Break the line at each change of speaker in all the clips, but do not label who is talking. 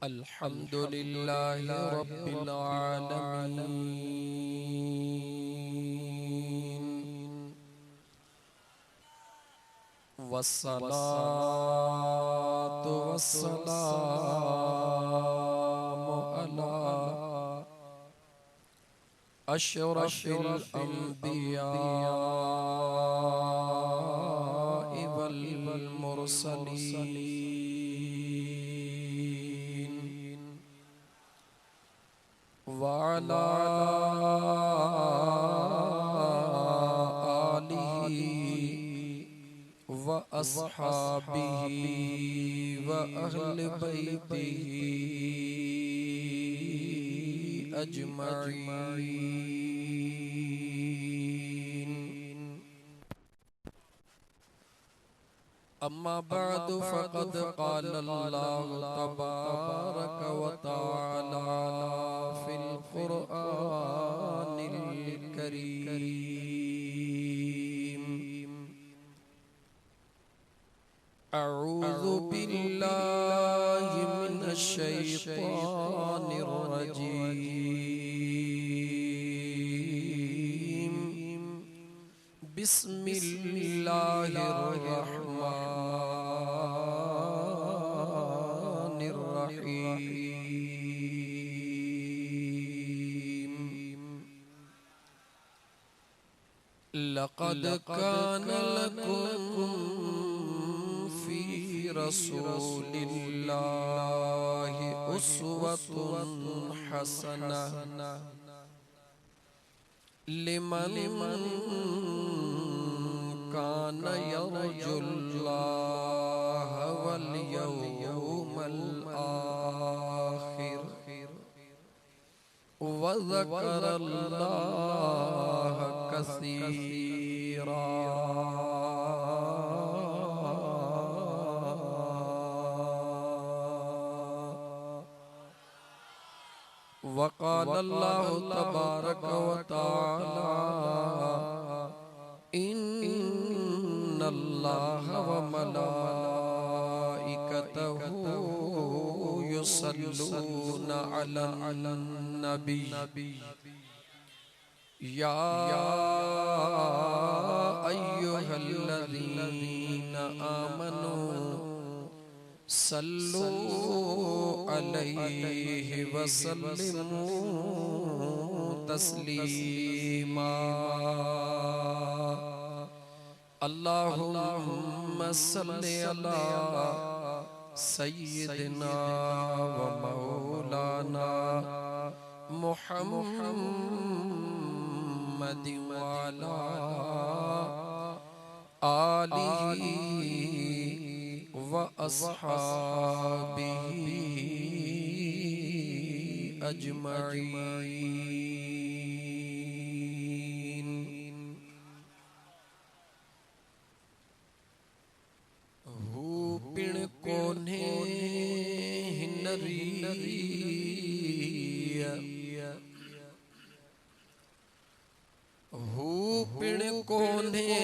अल्हम्दुलिल्लाहि रब्बिल आलमीन वस्सलातु वस्सलामु अला अशरफिल अंबिया'i वल मुरसलीन वअला आलिहि व अस्हाबिहि व अहले बैतिहि अजमईन। अम्मा बअदु फ़क़द क़ाल अल्लाहु तबारक व तआला फ़िल क़ुरआनिल करीम। अऊज़ु बिल्लाहि मिनश शैतानिर रजीम। बिस्मिल्लाहिर रहमानिर रहीम। लक़द कान लकुम फ़ी रसूलिल्लाहि उस्वतुन हसनह लिमन कान यरजुल्लाह वल यौमल आखिर व ज़करल्लाह कसीरा। वक़ाल अल्लाहु तबारक व तआला इन्नल्लाह व मलाइकतहु युसल्लूना अलन नबी या अय्युहल्लज़ीना आमनू सल्लू अलैहि वसल्लिमू तस्लीमा। अल्लाहुम्मा सल्लि अला सय्यिदिना व मौलाना मुहम्मदिन व अला आलिहि व अस्हाबिहि अजमईन। हू पिण कोन्हे हिनरिया हू पिण कोन्हे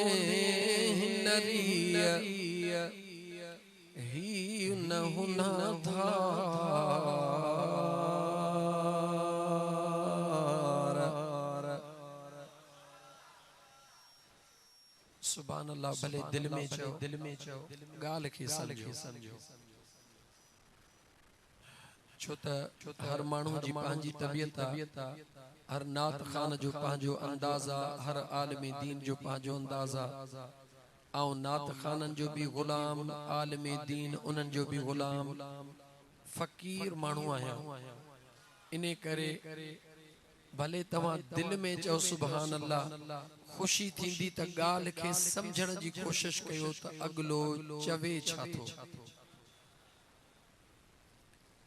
हिनरिया ही न हुना था सुभान अल्लाह। भले दिल में चो गाल के समझो छो त हर मानू जी पांजी तबियत हर नात खान जो पांजो अंदाजा हर आलमी दीन जो पांजो अंदाजा आउ नात खानन जो भी गुलाम आलमी दीन उनन जो भी गुलाम फकीर मानू आया। इने करे भले तवा दिल में चो सुभान अल्लाह खुशी थींदी त गाल के समझण जी कोशिश कयो त अगलो चवे छा थो।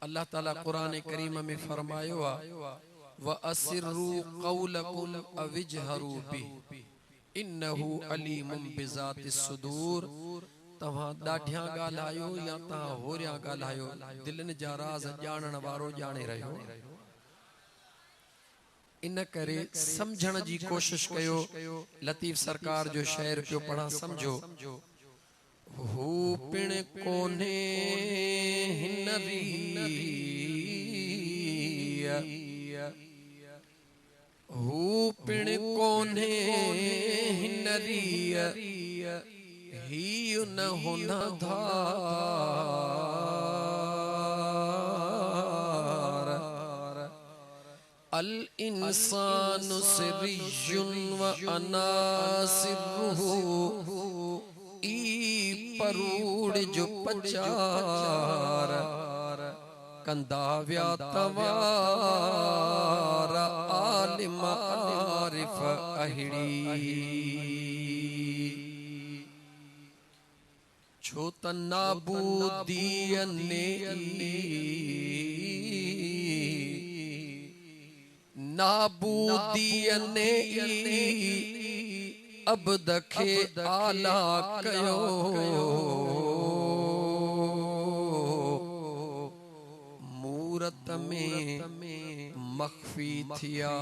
अल्लाह ताला कुरान करीम में फरमायो आ व अस्रु कौलकुम अविजहरू बि इन्नहु अलीमुम बिज़ातिस सुदूर। तवा दाढ़िया गालायो या ता होरिया गालायो दिलन जा राज जानण वारो जाने रहो। इन करे समझण जी कोशिश कयो। लतीफ सरकार जो शेर पियो पढ़ा समझो। हू कोने हिनरी हू पिण कोने हिनरी ही न हुन धार अल इंसानु सिर्जुन व अनासिरुहु ई परूड़ जो पचार कंदा व्या तवार आलिम आरिफ अहिड़ी छो त नाबूदियने अब दखे आला कयो मूरत में मख्फी थिया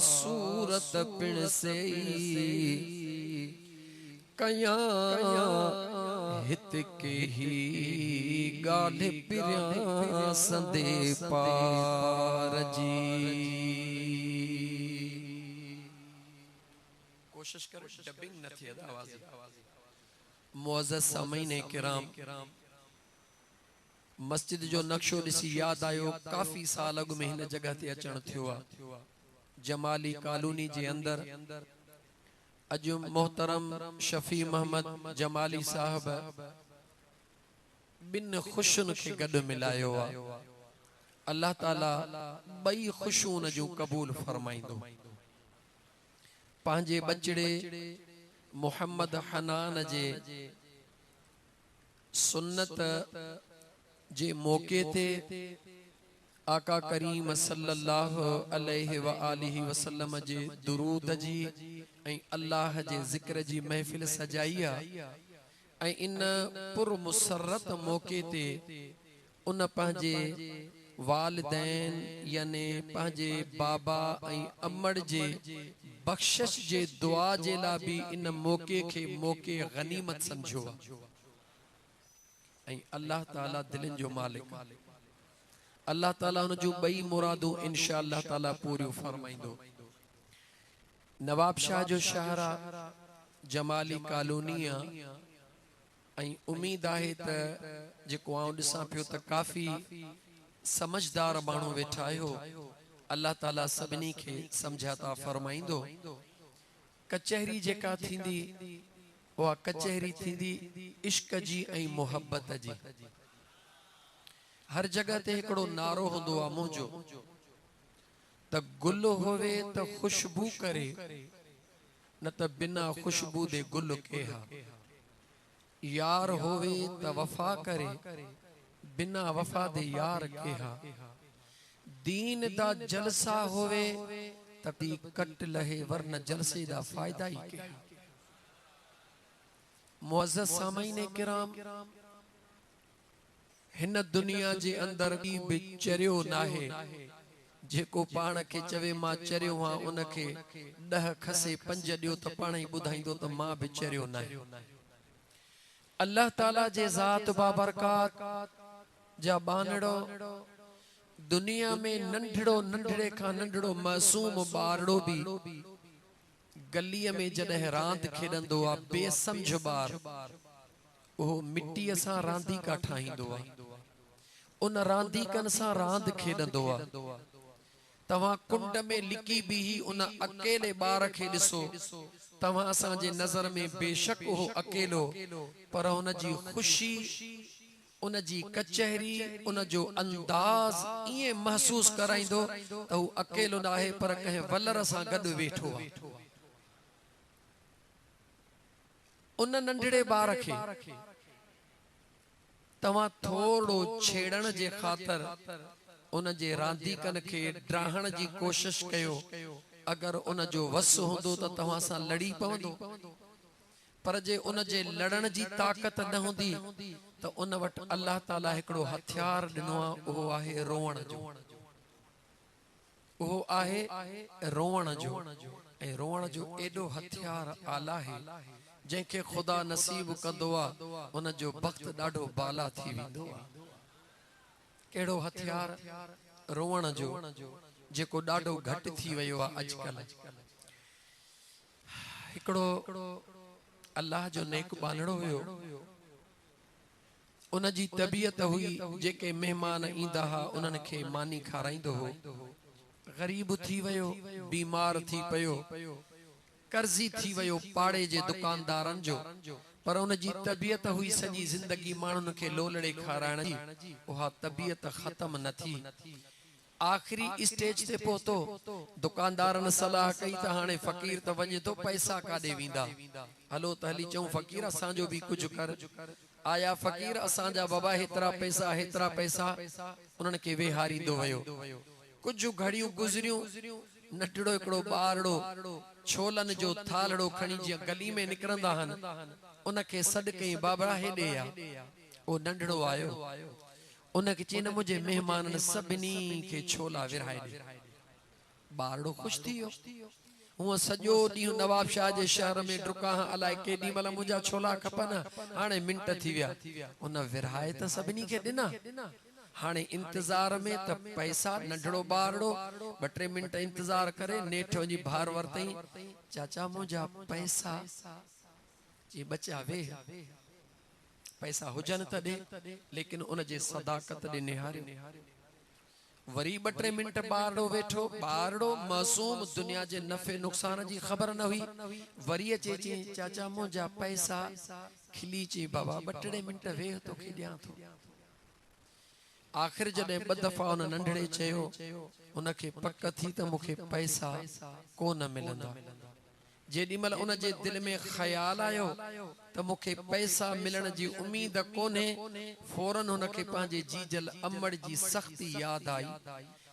सूरत पिण से कया हित के ही गाल पिरिया संदे पार जी कोशिश कर डबिंग न थी आवाज मुअज़्ज़ज़ सामीन किराम मस्जिद जो नक्शो दिसी याद आयो काफी साल अग में हिन जगह ते अचण थियो आ जमाली कॉलोनी जे अंदर अज मोहतरम शफी मोहम्मद जमाली साहब बिन खुशन के गड मिलायो आ अल्लाह ताला बई खुशून जो कबूल फरमाइंदो पांजे बचड़े मोहम्मद हनान जे सुन्नत जे मौके ते आका करीम सल्लल्लाहु अलैहि व आलिहि वसल्लम जे दुरूद जी ऐं अल्लाह जे ज़िक्र जी महफिल सजाई आ ऐं इन पुर मुसरत मौके ते उन पंहिंजे वालिदैन यानी पंहिंजे बाबा ऐं अमड़ जे बख्शिश जे दुआ जे ला भी इन मौके के मौके गनीमत समझो ऐं अल्लाह ताला दिलन जो मालिक अल्लाह ताला उन जो बई मुरादू इंशाअल्लाह ताला पूरी फरमाइंदो नवाब शाह जो शहरा जमाली कॉलोनी ऐं उम्मीद आहे त जेको आउं ॾिसां पियो त काफ़ी समझदार माण्हू वेठा आहियो अल्लाह ताला सभिनी खे समझाता फरमाइंदो कचहरी जेका थींदी उहा कचहरी थींदी इश्क जी ऐं मोहब्बत जी हर जगह ते हिकिड़ो नारो हूंदो आहे मुंहिंजो त गुल होवे त खुशबू करे न त बिना खुशबू दे गुल केहा यार होवे त वफा करे बिना वफा दे यार केहा दीन दा जलसा होवे तभी कट लहे वरना जलसे दा फायदा ही केहा मुअज़्ज़ज़ सामीन किराम हिन दुनिया जे अंदर भी चरियो नाहे जेको पाण के चवे मां चरियो हां उनखे 10 खसे 5 दियो त पाण ही बुधाइंदो त मां भी चरियो नाहे अल्लाह ताला जे ज़ात बाबरकात जा बानड़ो दुनिया में नंढड़ो नंढड़े का नंढड़ो मासूम बारड़ो भी गली में जॾहिं रांद खेडंदो आ बेसमझ बार ओ मिट्टी सां रांदीका ठाहींदो आ उन रांदीकन सां रांद खेडंदो आ तव्हां कुंड में लिकी भी उन अकेले बार के ॾिसो तव्हां असां जे नज़र में बेशक हो अकेलो पर उन जी खुशी उन जी कचहरी उन जो अंदाज ये महसूस कराइंदो त हू अकेलो न आहे पर कंहिं वलर सां गॾु वेठो आहे उन नंढड़े बार खे तव्हां थोड़ो छेड़ण जे ख़ातिर उन जे रांदीकन के ड्राहण जी कोशिश कयो अगर उन जो वस होंदो त तव्हां सां लड़ी पवंदो पर जे उन जे लड़न जी ताकत न होंदी तो उन वट अल्लाह ताला एकड़ो हथियार दिनो आ वो आहे रोवण जो वो आहे रोवण जो ए रोवण जो एडो हथियार आला है जंहिंखे ख़ुदा नसीब कंदो आहे उन जो वक़्तु ॾाढो बाला थी वेंदो आहे। कहिड़ो हथियार रोअण जो जेको ॾाढो घटि थी वियो आहे अॼुकल्ह। हिकिड़ो अल्लाह जो नेक बानड़ो हुयो, उन जी तबीयत हुई जेके महिमान ईंदा हुआ उन्हनि खे मानी खाराईंदो हो। ग़रीब थी वियो, बीमार थी पियो, कर्ज़ी थी वियो पाड़े जे दुकानदारनि जो, पर उन जी तबीयत हुई सॼी ज़िंदगी माण्हुनि खे लोलड़े खाराइण जी, उहा तबीयत ख़त्म न थी। आखिरी स्टेज ते पहुतो, दुकानदारनि सलाह कई त हाणे फ़क़ीर त वञे थो, पैसा काॾे वेंदा, हलो त हली चऊं फ़क़ीर असांजो बि कुझु कर। आया फ़क़ीर, असांजा बाबा हेतिरा पैसा, उन्हनि खे वेहारींदो वियो। कुझु घड़ियूं गुज़रियूं, नंढड़ो हिकिड़ो ॿारड़ो छोलनि जो थालड़ो खणी जीअं गली में निकिरंदा आहिनि, उनखे सॾु कई, बाबा हेॾे आ। उहो नंढड़ो आयो, उनखे चई न मुंहिंजे महिमाननि सभिनी खे छोला विरहाए ॾे। ॿारड़ो ख़ुशि थी वियो। हूअं सॼो ॾींहुं नवाब शाह जे शहर में डुका, अलाए केॾी महिल मुंहिंजा छोला खपनि, हाणे मिंट थी विया, उन विरहाए त सभिनी खे ॾिना। हाणे इंतज़ार में त पैसा, नंढड़ो ॿारड़ो 2-3 मिंट इंतज़ार करे नेठि वञी भार वरितई, चाचा मुंहिंजा पैसा। जी बचा वेह, पैसा हुजनि त ॾे, लेकिन उन जे सदाकत ॾे निहारियो। वरी 2-3 मिंट ॿारड़ो वेठो, ॿारड़ो मासूम, दुनिया जे नफ़े नुक़सान जी ख़बर न हुई। वरी अचे चई चाचा मुंहिंजा पैसा। खिली चई बाबा 2-3 मिंट वेह, तोखे ॾियां थो। आख़िर जॾहिं 2 दफ़ा उन नंढड़े चयो, उनखे पक थी त मूंखे पैसा कोन मिलंदा। जेॾी महिल उन जे दिलि में ख़्याल आयो त मूंखे पैसा मिलण जी उम्मीद कोन्हे, फौरन उनखे पंहिंजे जीजल अम्मड़ जी सख़्ती यादि आई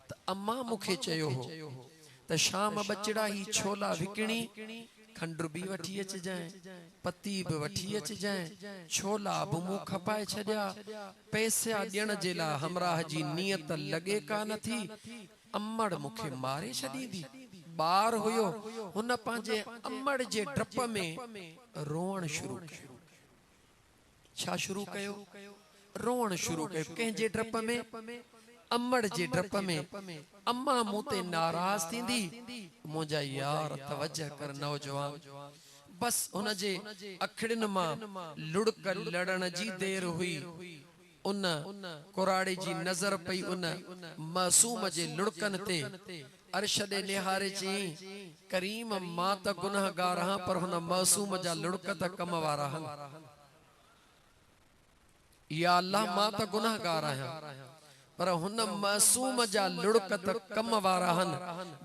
त अम्मा मूंखे चयो हो त शाम बचिड़ा ही छोला विकिणी, खंडु बि वठी अचिजांइ, पती बि वठी अचिजांइ, छोला बि मूं खपाए छॾिया। पैसा ॾियण जे लाइ हमराह जी नियत लॻे कान थी, अम्मड़ मूंखे मारे छॾींदी। ॿार हुयो, हुन पंहिंजे अम्मड़ जे डप में रोअण शुरू कयो। छा शुरू कयो? रोअण शुरू कयो। कंहिंजे डप में? अम्मड़ जे डप में। अम्मा मूं ते नाराज़ थींदी, मुंहिंजा यार तवजह कर नौजवान। बस हुन जे अखिड़ियुनि मां लुड़क लड़ण जी देर हुई। उन कुराड़े जी नज़र पई उन मासूम जे लुड़कनि ते। अर्श ॾे निहारे चई, करीम मां त गुनहगार आहियां, पर हुन मासूम जा लुड़क त कम वारा आहिनि। या अल्लाह मां त गुनहगार आहियां, पर हुन मासूम जा लुड़क त कम वारा आहिनि।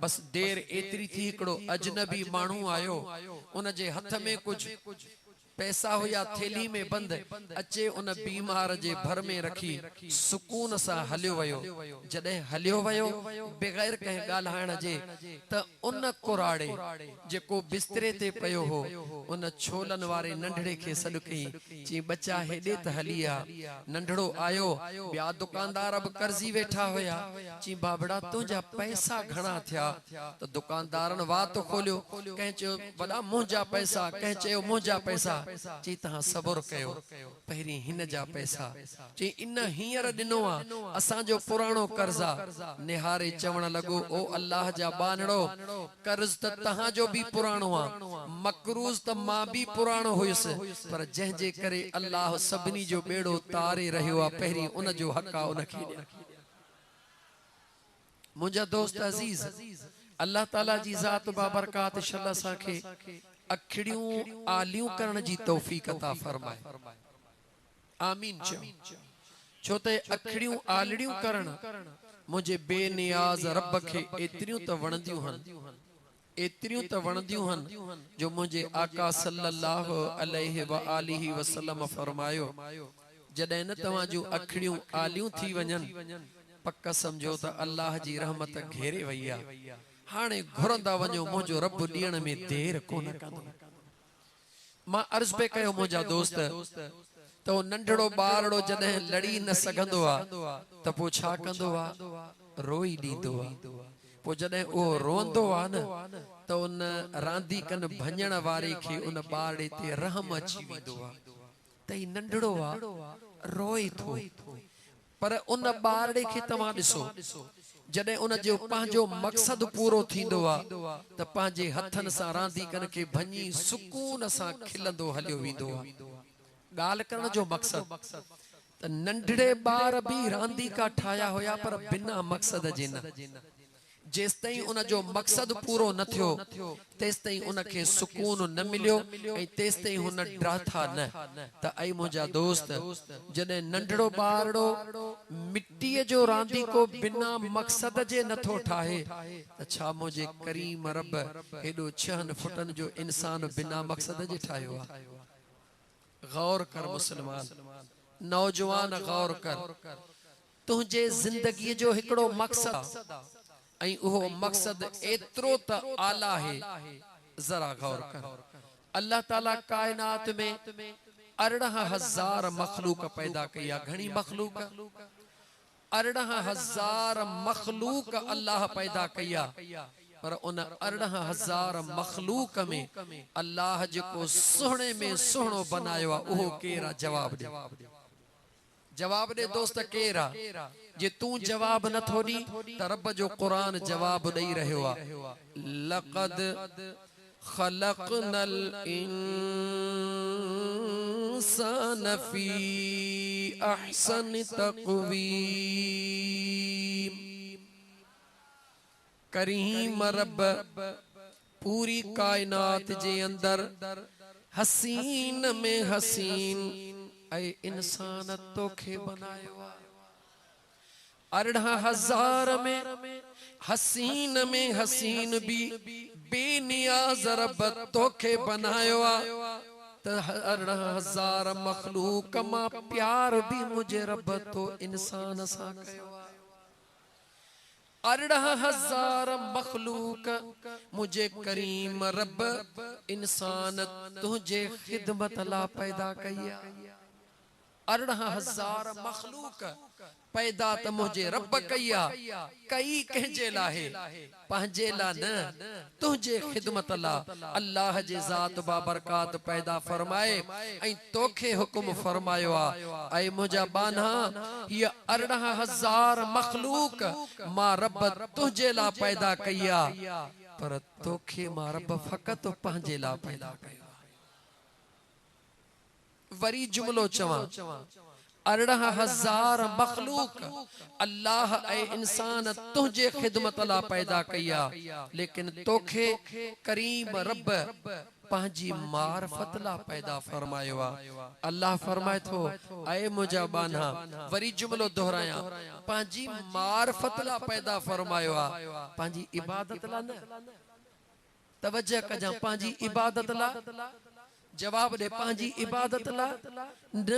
बस देर एतिरी थी, हिकिड़ो अजनबी माण्हू आयो, उन जे हथ में कुझु पैसा हुया थेली में बंद, अचे उन बीमार जे भर में रखी सुकून सां हलियो वियो। जॾहिं हलियो वियो बग़ैर कंहिं ॻाल्हाइण जे, त उन कुराड़े जेको बिस्तरे ते पियो हो, उन छोलनि वारे नंढड़े खे सॾु कई, चई बच्चा हेॾे त हली आ। नंढड़ो आयो, ॿिया दुकानदार बि कर्ज़ी वेठा हुया, चई बाबड़ा तुंहिंजा पैसा घणा थिया? त दुकानदारनि वात खोलियो, कंहिं चयो वॾा मुंहिंजा पैसा, कंहिं चयो मुंहिंजा पैसा। चई तव्हां सबुर कयो, पहिरीं हिन जा पैसा। चई इन हींअर ॾिनो आहे, असांजो पुराणो कर्ज़ आहे। निहारे चवण लॻो, ओ अल्लाह जा बानड़ो, कर्ज़ त तव्हांजो बि पुराणो आहे, मकरूज़ त मां बि पुराणो हुयुसि, पर जंहिंजे करे अल्लाह सभिनी जो बेड़ो तारे रहियो आहे, पहिरीं उन जो हक़ आहे, उनखे ॾियां। मुंहिंजा दोस्त अज़ीज़, अल्लाह ताला जी ज़ात बाबरकात शल असांखे अखिड़ियूं आलियूं करण जी तौफ़ीक़ अता फरमाए। आमीन चओ। छो त अखिड़ियूं आलड़ियूं करण मुंहिंजे बेनियाज़ रब खे एतिरियूं त वणंदियूं आहिनि, जो मुंहिंजे आका सल्लल्लाहु अलैहि व आलिहि वसल्लम फरमायो, जॾहिं न तव्हां जूं अखिड़ियूं आलियूं थी वञनि, पक समझो त अल्लाह जी रहमत घेरे वई आहे। हाणे घुरंदा वञो, मुंहिंजो रब ॾियण में देर कोन कंदो। मां अर्ज़ पे कयो मुंहिंजा दोस्त, त नंढड़ो ॿारड़ो जॾहिं लड़ी न सघंदो आहे त पोइ छा कंदो आहे? रोई ॾींदो आहे। पोइ जॾहिं उहो रोंदो आहे न, तो उन रांदी कन भंजण वारे खे उन बाड़े ते रहम अची वेंदो आ त ही नंढड़ो आ रोए थो पर उन बाड़े खे तव्हां ॾिसो जॾहिं उन जो पंहिंजो मक़सद पूरो थींदो आ त पंहिंजे हथनि सां रांदीकनि खे भञी सुकून सां खिलंदो हलियो वेंदो आ ॻाल्हि करण जो मक़सद त नंढड़े ॿार बि रांदीका ठाहिया हुया पर बिना मक़सद जे न जेसि ताईं उन जो मक़सद पूरो न थियो तेसि ताईं उनखे सुकून न मिलियो ऐं तेसि ताईं हुन ड्राथा न त ऐं मुंहिंजा दोस्त जॾहिं नंढड़ो ॿारड़ो मिटीअ जो रांदीको बिना मक़सद जे नथो ठाहे त छा मुंहिंजे करीम रब हेॾो 6 फुटनि जो इंसान बिना मक़सद जे ठाहियो आहे गौर कर मुसलमान नौजवान गौर कर तुंहिंजे ज़िंदगीअ जो हिकिड़ो मक़सद ऐं उहो मक़सद एतिरो त आला है जरा गौर कर अल्लाह ताला कायनात में 18,000 मखलूक पैदा कई आहे घणी मखलूक 18,000 मखलूक अल्लाह पैदा कई आहे पर उन 18,000 मखलूक में अल्लाह जेको सुहिणे में सुहिणो बनायो आहे उहो केर आहे जवाब दे दोस्त केर आहे जे तू जवाब नथो दी त रब जो कुरान जवाब ॾेई रहियो आहे लक़द खलक़नल इंसान फी अहसन तक़वीम करीम रब पूरी कायनात जे अंदर हसीन में हसीन ऐ इंसान तोखे बनायो 18,000 में हसीन भी बेनियाज रब तोखे बनायो त 18,000 मखलूक मां प्यार भी मुझे रब तो इंसान सा कयो 18,000 मखलूक मुझे करीम रब इंसान तुझे खिदमत ला पैदा कया 18,000 मखलूक पैदा त मुझे रब कया कई कंहिंजे लाहे पंहिंजे ला न तुझे खिदमत ला अल्लाह जे ज़ात बाबरकात पैदा फरमाए ऐं तोखे हुकुम फरमायो आ ऐ मुझा बाना ये 18,000 मखलूक मां रब तुझे ला पैदा कया पर तोखे मां रब फकत पंहिंजे ला पैदा कया वरी जुमलो चवा 18,000 मखलूक अल्लाह ऐ इंसान तुझे खिदमत ला पैदा कया लेकिन तोखे करीम रब पंहिंजी मार्फत ला पैदा फरमायो अल्लाह फरमाए थो ऐ मुझा बाना वरी जुमलो दोहराया पंहिंजी मार्फत ला पैदा फरमायो पंहिंजी इबादत ला न तवज्जो कजा पंहिंजी इबादत ला जवाब दे पंहिंजी इबादत ला न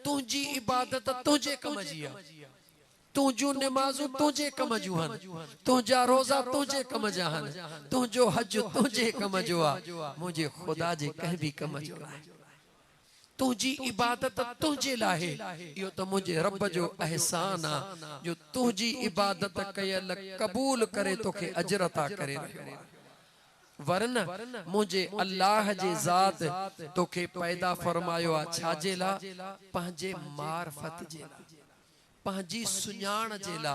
तुझी इबादत तुझे कम जी तुझू नमाज़ू तुझे कम जू हन तुझा रोजा तुझे कम जा हन तुझो हज तुझे कम जो आ मुझे खुदा जे कह भी कम जो है तुझी इबादत तुझे लाहे यो तो मुझे रब जो एहसान आ जो तुझी इबादत कयल कबूल करे तोखे अजर अता करे वरन मुझे अल्लाह जे ज़ात तोखे पैदा फरमायो छाजे ला पंहिंजे मार्फत जे ला पंहिंजी सुञाण जे ला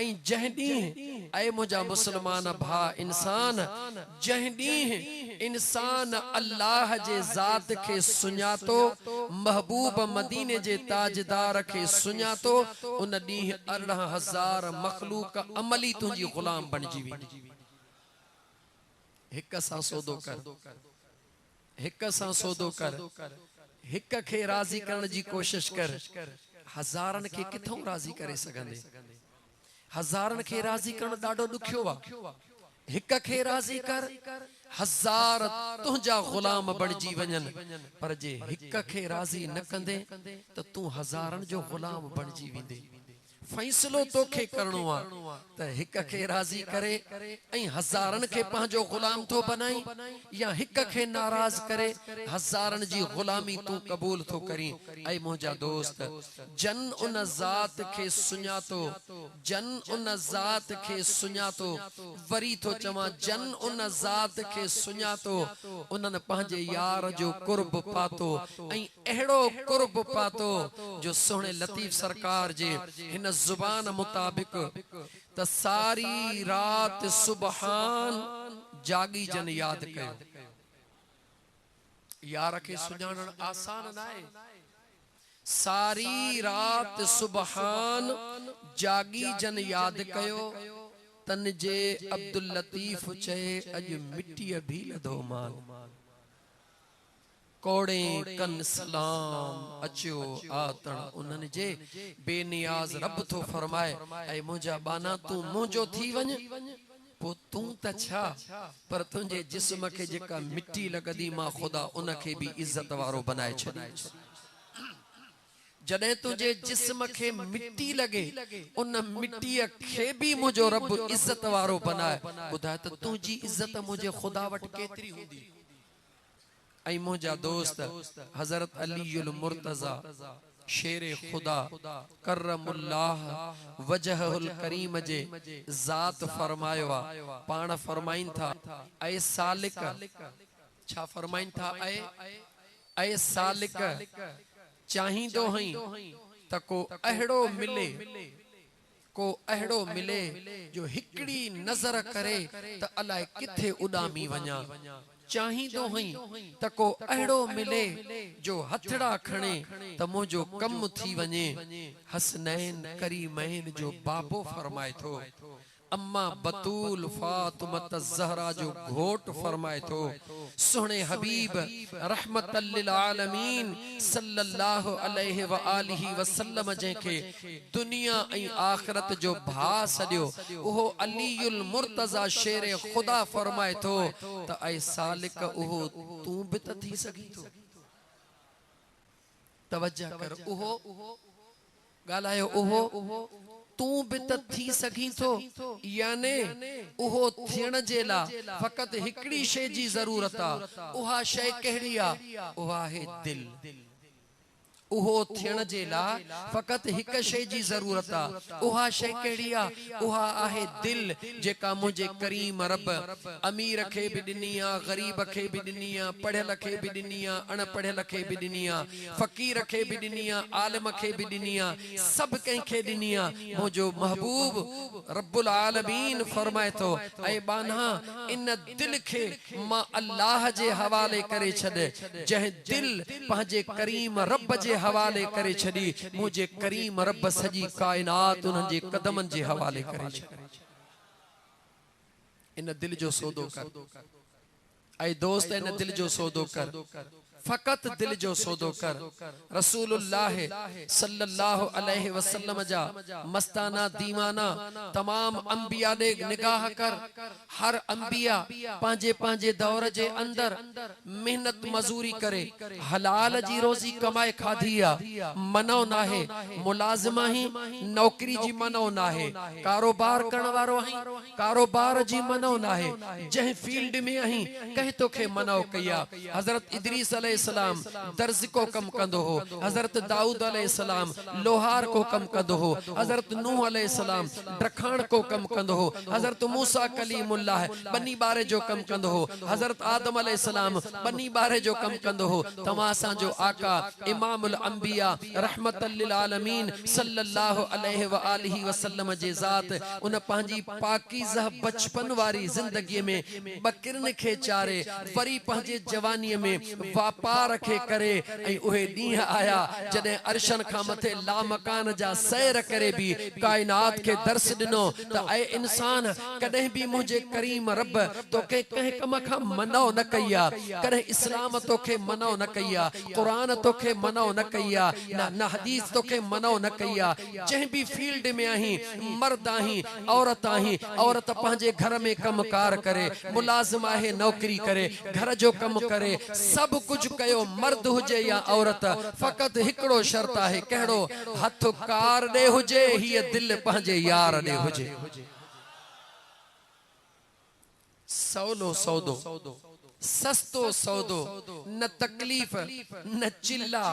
ऐं जंहिं ॾींहुं ऐ मुंहिंजा मुस्लमान भा इंसान जंहिं ॾींहुं इंसान अल्लाह जे ज़ात खे सुञातो महबूब मदीने जे ताजदार खे सुञातो उन ॾींहुं 18,000 मखलूक अमली तुंहिंजी गुलाम बणिजी वेंदी हिक सां सौदो कर हिक सां सौदो कर हिक खे राज़ी करण जी कोशिश कर हज़ारनि खे किथों राज़ी करे सघंदे हज़ारनि खे राज़ी करण ॾाढो ॾुखियो आहे हिक खे राज़ी कर 1000 तुंहिंजा गुलाम बणिजी वञनि पर जे हिक खे राज़ी न कंदे त तूं हज़ारनि जो गुलाम बणिजी वेंदे फैसलो तोखे करणो आ त हिक खे राज़ी करे ऐं हज़ारन खे पंहिंजो गुलाम थो बनाई या हिक खे नाराज करे हज़ारन जी गुलामी तू कबूल थो करी। ऐ मुंहिंजा दोस्त, जन उन ज़ात खे सुञातो, जन उन ज़ात खे सुञातो, वरी थो चवां जन उन ज़ात खे सुञातो, उन्हनि पंहिंजे यार जो कुर्ब पातो ऐं अहिड़ो कुर्ब पातो जो सुहिणे लतीफ़ सरकार जे हिन जुबान मुताबिक त सारी रात सुबहान जागी जन याद कयो। यार खे सुञाणण आसान न आहे। सारी रात सुबहान जागी जन याद कयो, तन जे अब्दुल लतीफ चए अज मिट्टी भी लधो मान, कोड़े कन सलाम अचो आतण उन्हनि जे बेनियाज रब थो फरमाए ऐं मुंहिंजा बाना तू मुंहिंजो थी वञ पो तू त छा, पर तुंहिंजे जिस्म खे जेका मिट्टी लॻंदी मां ख़ुदा उन खे बि इज़त वारो बनाए छॾींदुसि। जॾहिं तुंहिंजे जिस्म खे मिट्टी लगे उन मिट्टीअ खे बि मुंहिंजो रब इज़त वारो बनाए। ॿुधाए त तुंहिंजी इज़त मुंहिंजे ख़ुदा वटि केतिरी हूंदी। ऐं मुंहिंजा दोस्त, हज़रत अलीउल मुर्तज़ा शेरे खुदा करमुल्लाह वजहुल करीम जे ज़ात फरमायो आ, पाण फरमाइन था ऐ सालिक, छा फरमाइन था, ऐ सालिक चाहींदो हई त को अहिड़ो मिले, को अहिड़ो मिले जो हिकड़ी नज़र करे त अलाए किथे उॾामी वञा। चाहींदो हई त को अहिड़ो मिले जो हथड़ा खणे त मुंहिंजो कम थी वञे। हसनैन करीमैन जो बाबो फरमाए थो, अम्मा बतूल फातिमत ज़हरा जो घोट फरमाए थो, सुहिणे हबीब रहमतल लिल आलमीन सल्लल्लाहु अलैहि व आलिहि वसल्लम जंहिंखे दुनिया ऐं आखिरत जो भाउ सॾियो, उहो अलीउल मुर्तज़ा शेरे खुदा फरमाए थो त ऐ सालिक उहो तूं बि त थी सघी थो। तवज्जो कर, उहो ॻाल्हायो, उहो तू बि त थी सघी थो, याने उहो थियण जे लाइ फ़क़त हिकड़ी शइ जी ज़रूरत आ। उहा शइ कहिड़ी आ? उहा आहे दिल। उहो थियण जे लाइ फ़क़त हिक शइ जी ज़रूरत आ। उहा शइ कहिड़ी आ? उहा आहे दिल, जेका मुंहिंजे करीम रब अमीर खे बि ॾिनी आ, ग़रीब खे बि ॾिनी आ, पढ़ियल खे बि ॾिनी आ, अणपढ़ियल खे बि ॾिनी आ, फ़क़ीर खे बि ॾिनी आ, आलिम खे बि ॾिनी आ, सभु कंहिंखे ॾिनी आ। मुंहिंजो महबूब रब्बुल आलमीन फरमाए थो, ऐं बाना इन दिल खे मां अल्लाह जे हवाले करे छॾ, जंहिं दिल पंहिंजे करीम रब जे हवाले करे छॾी, मुझे करीम रब सजी कायनात उन्हनि जे कदमनि जे हवाले करे छॾी। इन दिल जो सौदो कर ऐं दोस्त, इन दिल जो सौदो कर, फ़क़त दिल जो सौदो कर। रसूलुल्लाह सल्लल्लाहु अलैहि वसल्लम जा मस्ताना दीवाना तमाम अंबिया दे निगाह कर। हर अंबिया पंहिंजे पंहिंजे दौर जे अंदर मेहनत मजूरी करे हलाल जी रोज़ी कमाए खाधी आ। मनो नाहे मुलाज़िम ही नौकरी जी मनो नाहे, कारोबार करण वारो ही कारोबार जी मनो नाहे, जंहिं फील्ड में आहीं कंहिं तोखे मनो कया। हज़रत इदरीस अलैहिस्सलाम दर्ज को कम कंदो हो, हज़रत दाऊद अलैहिस्सलाम लोहार को कम कंदो हो, हज़रत नूह अलैहिस्सलाम ड्रखाण को कम कंदो हो, हज़रत मूसा कलीमुल्लाह बनी बारे जो कम कंदो हो, हज़रत आदम अलैहिस्सलाम बनी बारे जो कम कंदो हो। तव्हां असांजो आका इमामुल अंबिया रहमतल लिल आलमीन सल्लल्लाहु अलैहि व आलिहि वसल्लम जे ज़ात उन पंहिंजी पाकीज़ा बचपन वारी ज़िंदगी में बकरन खे चारे, वरी पंहिंजे जवानीअ में वापार खे करे, ऐं उहे ॾींहं आया जॾहिं अर्शन खां मथे लामकान जा सैर करे बि कायनात खे दर्स ॾिनो त ऐ इंसान, कॾहिं बि मुंहिंजे करीम रब तोखे कंहिं कम खां मनो न कई आ, कॾहिं इस्लाम तोखे मनो न कई आ, क़ुरान तोखे मनो न कई आ, न हदीस तोखे मनो न कई आ। जंहिं बि फील्ड में आहीं, मर्द आहीं, औरत आहीं, औरत पंहिंजे घर में कमकार करे, मुलाज़िम आहे नौकरी करे, घर जो कम करे, सब कुछ कुछ कयो मर्द हुजे या औरत फकत हिकड़ो शर्त है कहड़ो हथ कार दे हुजे ही दिल पंहिंजे यार दे हुजे सौलो सौदो सस्तो सौदो न तकलीफ न चिल्ला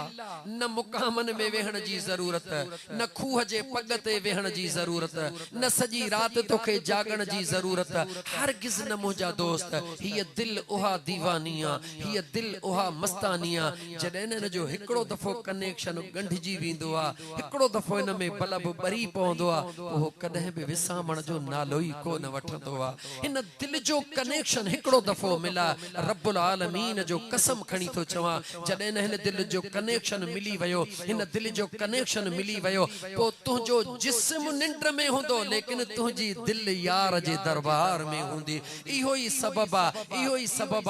न मुकामन में वेहण जी जरूरत न खूह जे पग ते वेहण जी जरूरत न सजी रात तोखे जागण जी जरूरत हरगिज़ न मुंहिंजा दोस्त हिय दिल उहा दीवानिया हिय दिल उहा मस्तानिया जॾहिं न जो हिकड़ो दफ़ो कनेक्शन गंढिजी वेंदो आहे हिकड़ो दफ़ो इन में बल्ब ॿरी पवंदो आहे उहो कॾहिं बि विसामण जो नालो ई कोन वठंदो आहे हिन दिल जो कनेक्शन हिकड़ो दफ़ो मिला रब्बुल आलमीन जो कसम खणी तो चवा जॾहिं न हिन दिल जो कनेक्शन मिली वयो हिन दिल जो कनेक्शन मिली वयो पो तुंहिंजो जिस्म निंड में हूंदो लेकिन तुंहिंजी दिल यार जे दरबार में हूंदी इहो ई सबब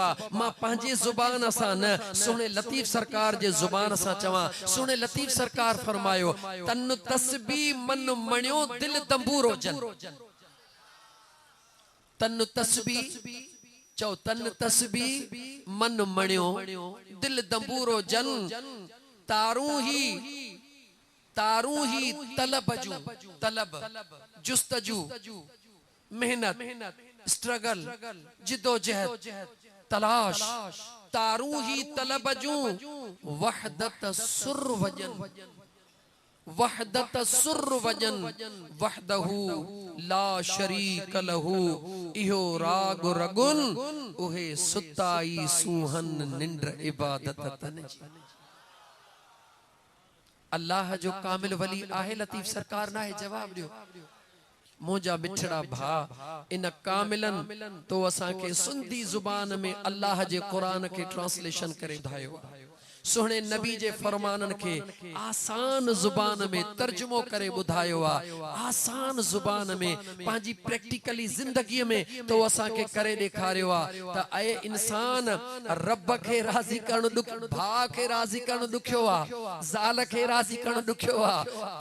आहे मां पंहिंजे ज़ुबान सां न सुहिणे लतीफ़ सरकार जे ज़ुबान सां चवां सुहिणे लतीफ़ सरकार फरमायो तन तस्बीह मन मणियो दिल तंबूरो जन तन तस्बीह चौ तन तस्बीह मन मणियो दिल दंबूरो जन तारू ही तलब जुस्तजू मेहनत स्ट्रगल जिदोजहद तलाश तारू ही तलबजू वहदत सुर वजन वहदहू ला शरीक लहू इहो राग रगुन उहे सुताई सुहन निंड इबादत तन जी अल्लाह जो कामिल वली आहे लतीफ सरकार ना है जवाब दियो मुझा मिठड़ा भा इन कामिलन तो असा के सुंदी जुबान में अल्लाह जे कुरान के ट्रांसलेशन करे ॿुधायो सुहणे नबी जे फरमानन के आसान जुबान में तर्जुमो करे ॿुधायो आसान जुबान में पांजी प्रैक्टिकली जिंदगी में तो असा के करे ॾेखारियो त ए इंसान रब के राज़ी करण भा के राज़ी करण ॾुखियो ज़ाल के राज़ी करण ॾुखियो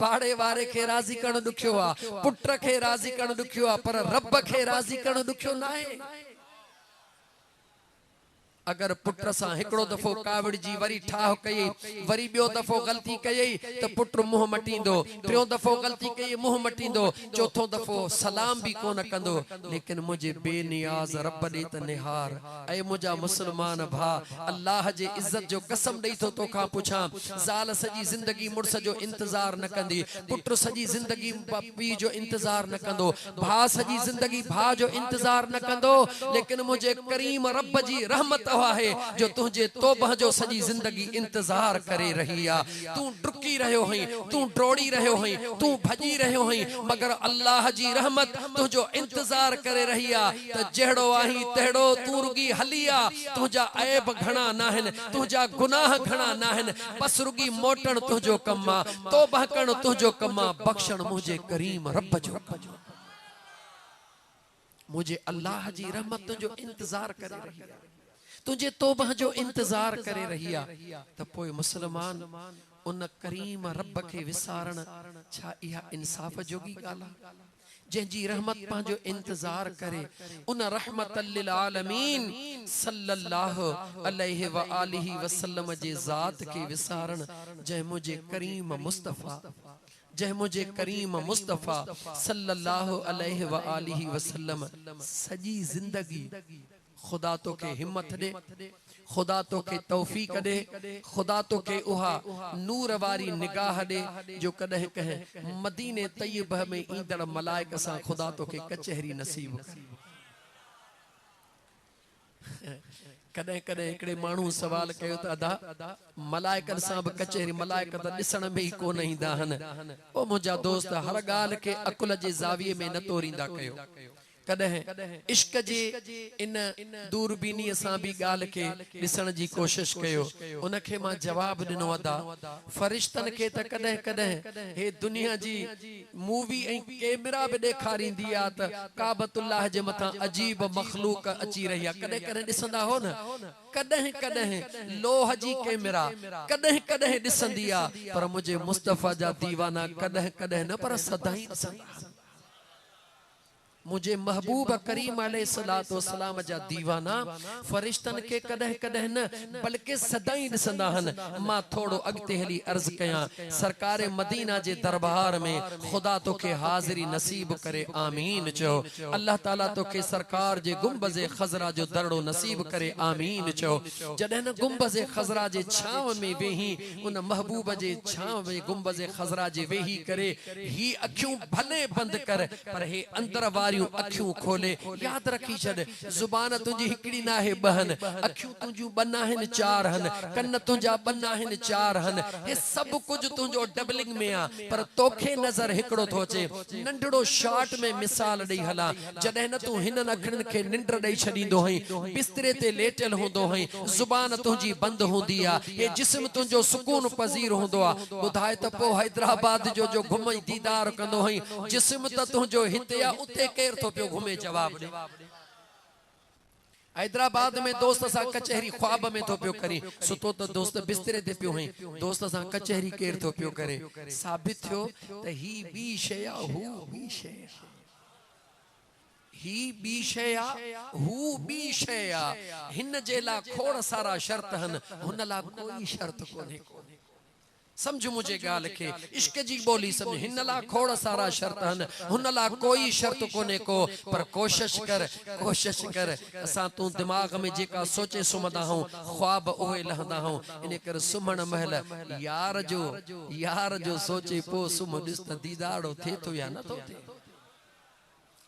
पाड़े वारे के राज़ी करण ॾुखियो पुट के राज़ी करण ॾुखियो पर रब के राज़ी करण ॾुखियो ना है अगर पुत्र सा हिकड़ो दफो कावड़ जी वरी ठाह कई वरी बियो दफो गलती कई तो पुत्र मुंह मटींदो टियों दफो गलती कई मुंह मटींदो चौथो दफो सलाम भी कोन कंदो लेकिन मुझे बेनियाज रब दे त निहार ए मुझा मुसलमान भा अल्लाह जे इज्जत जो कसम दई तो तोखा पुछा ज़ाल सजी जिंदगी मुर्स जो इंतजार न कंदी पुत्र सजी जिंदगी पी जो इंतजार न कंदो भा सजी जिंदगी भा जो इंतजार न कंदो लेकिन मुझे करीम रब जी रहमत है जो तुझे तौबह जो सजी जिंदगी इंतजार करे रही तू डुकी रहो हई तू डोड़ी रहो हई तू भजी रहो हई मगर अल्लाह जी रहमत तुझो इंतजार करे रही त जहड़ो आही तहड़ो तू रुगी हलिया तुझा ऐब घणा नाहन तुझा गुनाह घणा नाहन बस रुगी मोटन तुझो कम्मा तौबह करण तुझो कम्मा बख्शण मुझे करीम रब जो मुझे अल्लाह जी रहमत तुझो इंतजार करे रही तुझे तौबह जो इंतजार करे रही त पोइ मुसलमान उन करीम रब के विसारण छा इहा इंसाफ जोगी गाला जंहिंजी रहमत पंहिंजो इंतजार करे उन रहमत लिल आलमीन सल्लल्लाहु अलैहि व आलिहि वसल्लम जे ज़ात के विसारण जंहिं मुझे करीम मुस्तफा सल्लल्लाहु अलैहि व आलिहि वसल्लम सजी जिंदगी खुदा तो के हिम्मत दे खुदा तो के तौफीक दे खुदा तो के उहा नूर वारी निगाह दे जो कदह कहे मदीने तय्यब में ईंदड़ मलाइक सा खुदा तो के कचहरी नसीब कदह कदह एकड़े मानू सवाल कयो त अदा मलाइकन सा ब कचहरी मलाइक त दिसण में ही कोन ईंदा हन ओ मुझा दोस्त हर गाल के अकुल जे जाविये में न तोरींदा कयो कदह इश्क जे इन दूरबीनी सां भी गाल के दिसण जी कोशिश कयो उनखे मां जवाब दिनो अदा फरिश्तन के त कदह कदह हे दुनिया जी मूवी ऐं कैमरा भी ॾेखारींदी आ त काबतुल्लाह जे मथा अजीब मखलूक अची रही आ कदह कदह दिसंदा हो न कदह कदह लोह जी कैमरा कदह कदह दिसंदी आ पर मुझे मुस्तफा जा दीवाना कदह कदह न पर सदाई दिसंदा मुझे महबूब करीम अलैहिस्सलातु वस्सलाम जा दीवाना फरिश्तन के कदह कदह न बल्कि सदाई ॾिसंदा हन। मां थोड़ो अॻिते हली अर्ज कयां सरकार मदीना जे दरबार में खुदा तोखे हाज़िरी नसीब करे आमीन चो। अल्लाह ताला तोखे सरकार जे गुंबज़े खज़रा जो दरड़ो नसीब करे आमीन चो। जॾहिं न गुंबज़े खज़रा जे छांव में वेही उन महबूब जे छांव में गुंबज़े खज़रा जे वेही करे ही अखियूं भले बंद कर पर हे अंदर वारियूं अखियूं खोले। याद रखी छॾ ज़ुबान तुंहिंजी हिकिड़ी न आहे ॿहन, अखियूं तुंहिंजूं ॿ आहिनि चार हन, कन तुंहिंजा ॿ आहिनि चार हन। हे सभु कुझु तुंहिंजो डबलिंग में आहे पर तोखे नज़र हिकिड़ो थो अचे। नंढड़ो शॉर्ट में मिसाल ॾेई हलां जॾहिं न तूं हिननि अखियुनि खे निंड ॾेई छॾींदो आहीं, बिस्तरे ते लेटल हूंदो आहीं, ज़ुबान तुंहिंजी बंद हूंदी आहे, हे जिस्म तुंहिंजो सुकून पज़ीर हूंदो आहे। ॿुधाए त पोइ हैदराबाद जो घुमई दीदार कंदो आहीं, जिस्म त तुंहिंजो हिते आहे उते केरु थो पियो घुमे जवाब ॾे। हैदराबाद में दोस्त सां कचहरी ख्वाब में तो पियो करी, सुतो तो दोस्त बिस्तरे ते पियो हई, दोस्त सां कचहरी केर तो पियो करे। साबित थियो त ही बी शय हू बी शय, ही बी शय हू बी शय। हिन जे ला खोड़ सारा शर्त हन, हुन ला कोई शर्त कोन्हे। समझ मुझे गाल के इश्क जी बोली समझ। हिन ला खोड़ सारा शर्त हन, हुन ला कोई शर्त कोने को पर कोशिश कर असां तू दिमाग में जेका सोचे सुमदा हूं ख्वाब ओए लहंदा हूं। इन कर सुमण महल यार जो सोचे पो सुम ॾिस त दीदारो थे तो या न तो थे।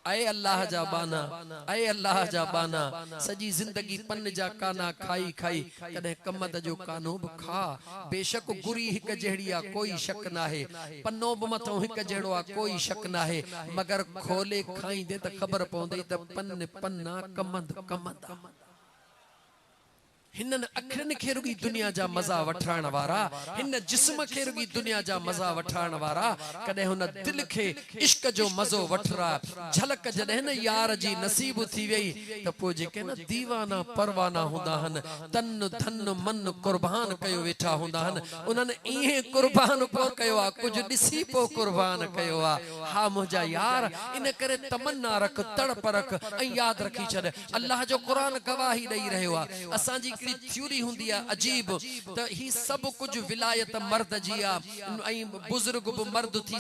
ऐ अल्लाह जा बाना, ऐ अल्लाह जा बाना, सजी जिंदगी पन जा काना खाई खाई कदे कमत जो कानो ब खा। बेशक गुरी हिक जहड़ी आ कोई शक ना है, पन्नो ब मथो हिक जहड़ो आ कोई शक ना है, मगर खोले खाई दे त खबर पौंदे त पन पन्ना कमंद कमंद। हिनन अखरन खे रुगी दुनिया जा मजा वठाण वारा, हिन जिस्म खे रुगी दुनिया जा मजा वठाण वारा, कदे हुन दिल खे इश्क जो मजो वठरा। झलक जॾहिं न यार जी नसीब थी वई त पोइ जेके न दीवाना परवाना हूंदा हन, तन धन मन कुर्बान कयो वेठा हूंदा हन। उन्हनि इहे कुर्बान को कयो आ, कुछ ॾिसी पो कुर्बान कयो आ। हा मुंहिंजा यार इन करे तमन्ना रख, तड़प रख ऐं याद रखी छॾ अल्लाह जो क़ुरान गवाही ॾेई रहियो आहे। असांजी थ्योरी हुंदी है अजीब त ही सब कुछ विलायत मर्द जी आ, बुजुर्ग भी मर्द थी